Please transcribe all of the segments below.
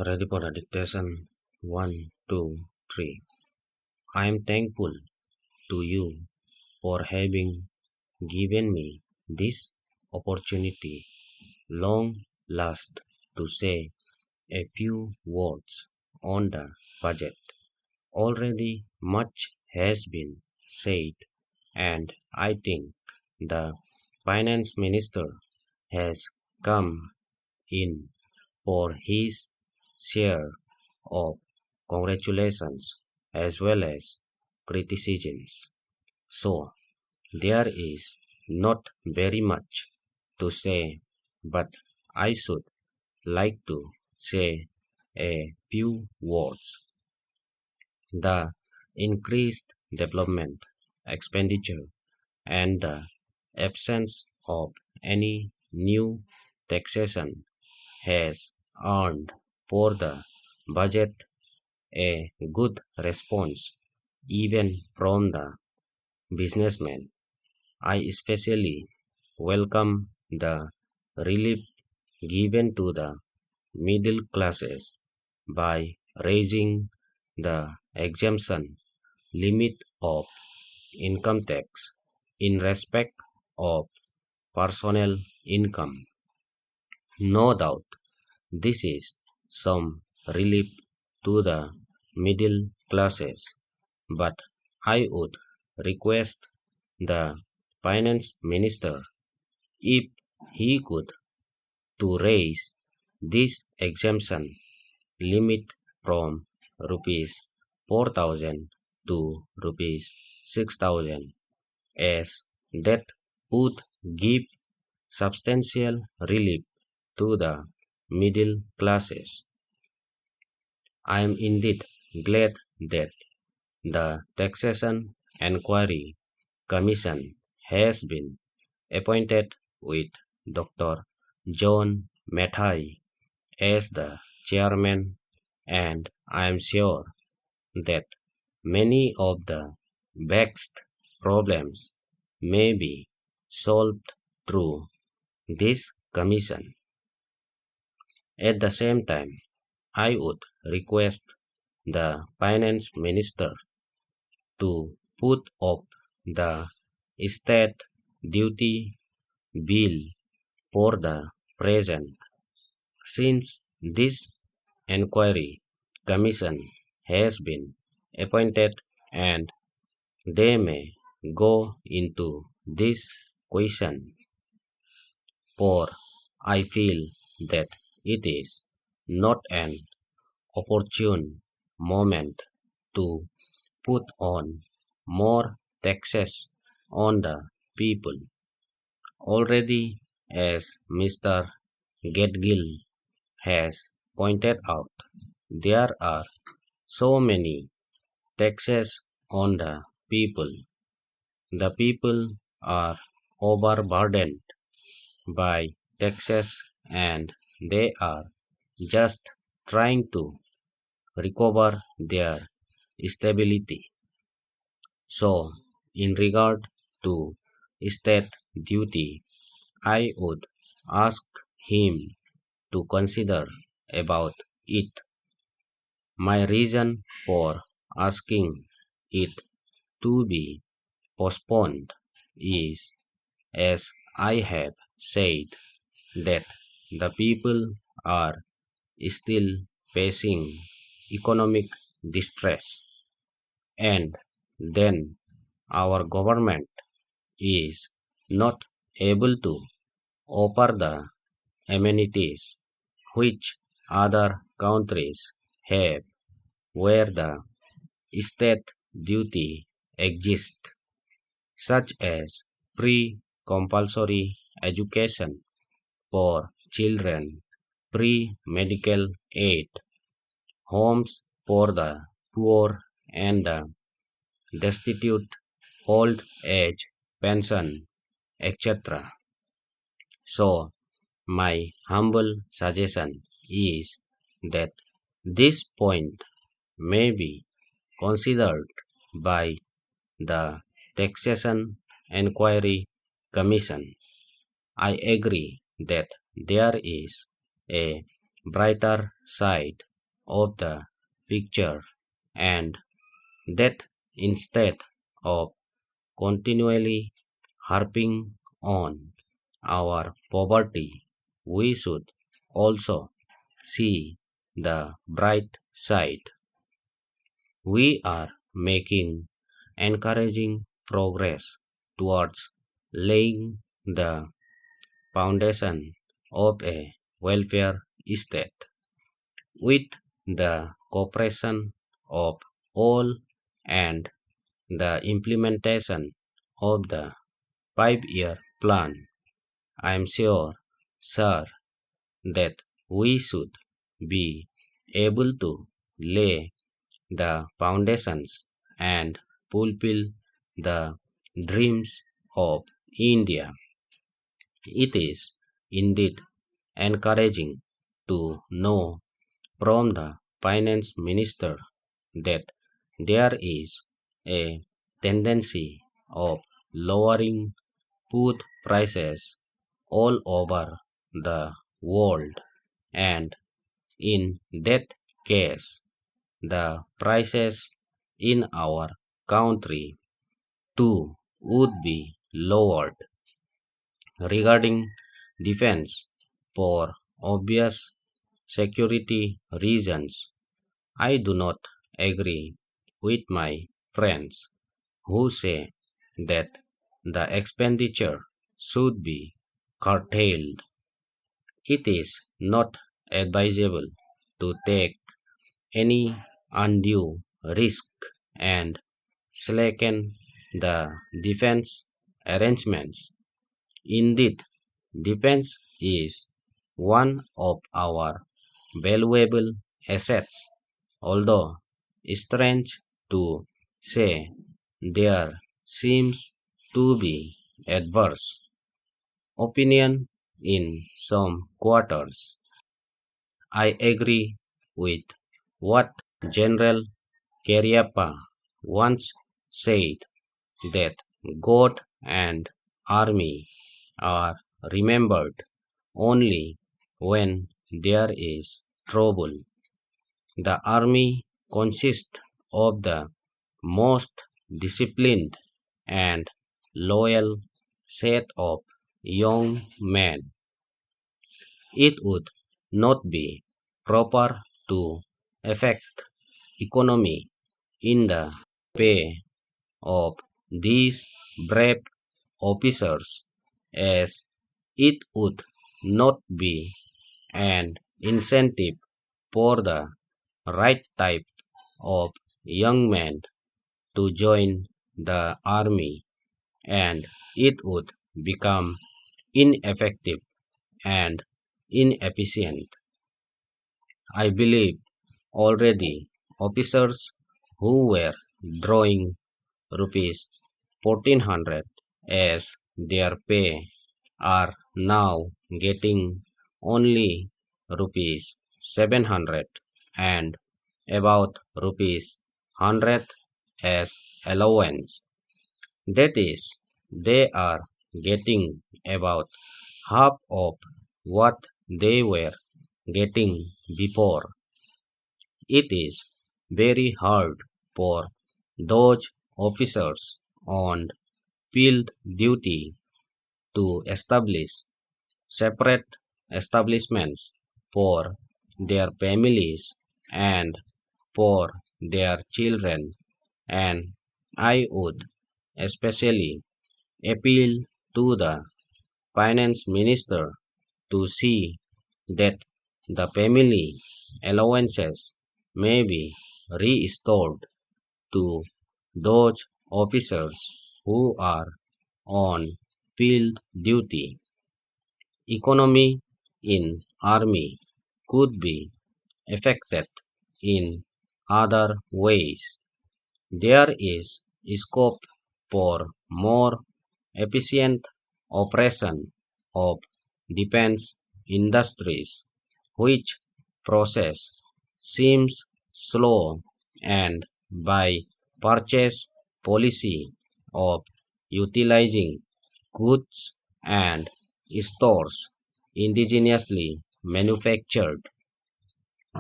Ready for the dictation. One, two, three. I am thankful to you for having given me this opportunity, long last, to say a few words on the budget. Already much has been said, and I think the finance minister has come in for his share of congratulations as well as criticisms. So there is not very much to say, but I should like to say a few words. The increased development expenditure and the absence of any new taxation has earned for the budget a good response even from the businessmen. I especially welcome the relief given to the middle classes by raising the exemption limit of income tax in respect of personal income. No doubt this is some relief to the middle classes, but I would request the finance minister, if he could, to raise this exemption limit from rupees 4,000 to rupees 6,000, as that would give substantial relief to the middle classes. I am indeed glad that the Taxation Enquiry Commission has been appointed with Dr. John Mathai as the chairman, and I am sure that many of the vexed problems may be solved through this commission. At the same time, I would request the finance minister to put up the state duty bill for the present, since this enquiry commission has been appointed and they may go into this question, for I feel that it is not an opportune moment to put on more taxes on the people. Already, as Mr. Getgill has pointed out, there are so many taxes on the people. The people are overburdened by taxes and they are just trying to recover their stability. So, in regard to state duty, I would ask him to consider about it. My reason for asking it to be postponed is, as I have said, that the people are still facing economic distress, and then our government is not able to offer the amenities which other countries have, where the state duty exists, such as free compulsory education for children, free medical aid, homes for the poor and the destitute, old age pension, etc. So, my humble suggestion is that this point may be considered by the Taxation Enquiry Commission. I agree that there is a brighter side of the picture, and that instead of continually harping on our poverty, we should also see the bright side. We are making encouraging progress towards laying the foundation of a welfare state with the cooperation of all and the implementation of the 5-year plan. I am sure, sir, that we should be able to lay the foundations and fulfill the dreams of India. It is indeed encouraging to know from the finance minister that there is a tendency of lowering food prices all over the world, and in that case the prices in our country too would be lowered. Regarding defense, for obvious security reasons, I do not agree with my friends who say that the expenditure should be curtailed. It is not advisable to take any undue risk and slacken the defense arrangements. Indeed, defense is one of our valuable assets, although strange to say there seems to be adverse opinion in some quarters. I agree with what General Cariappa once said, that God and army are remembered only when there is trouble. The army consists of the most disciplined and loyal set of young men. It would not be proper to affect economy in the pay of these brave officers, as it would not be an incentive for the right type of young man to join the army, and it would become ineffective and inefficient. I believe already officers who were drawing rupees 1400 as their pay are now getting only rupees 700 and about rupees 100 as allowance. That is, they are getting about half of what they were getting before. It is very hard for those officers on field duty to establish separate establishments for their families and for their children, and I would especially appeal to the finance minister to see that the family allowances may be restored to those officers who are on field duty. Economy in army could be affected in other ways. There is scope for more efficient operation of defense industries, which process seems slow, and by purchase policy of utilizing goods and stores indigenously manufactured.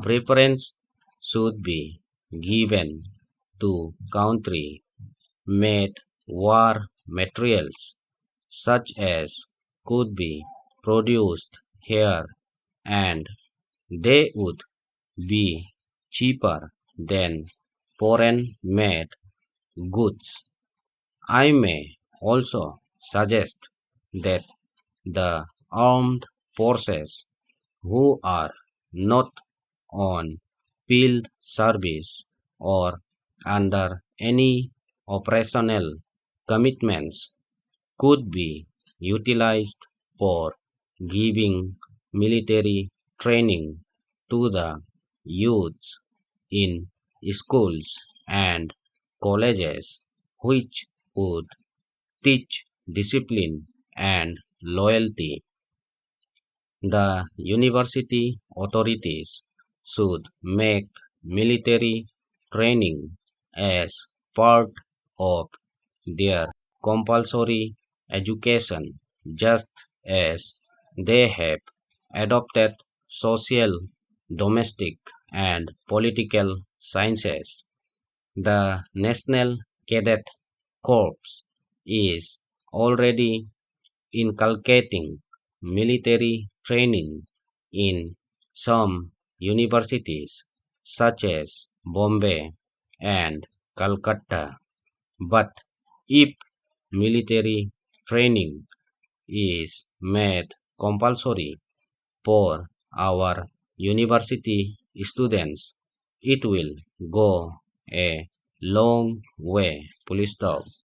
Preference should be given to country made war materials such as could be produced here and they would be cheaper than foreign made goods. I may also suggest that the armed forces who are not on field service or under any operational commitments could be utilized for giving military training to the youths in schools and colleges, which would teach discipline and loyalty. The university authorities should make military training as part of their compulsory education, just as they have adopted social, domestic, and political sciences. The National Cadet Corps is already inculcating military training in some universities such as Bombay and Calcutta. But if military training is made compulsory for our university students, it will go a long way. Full stop.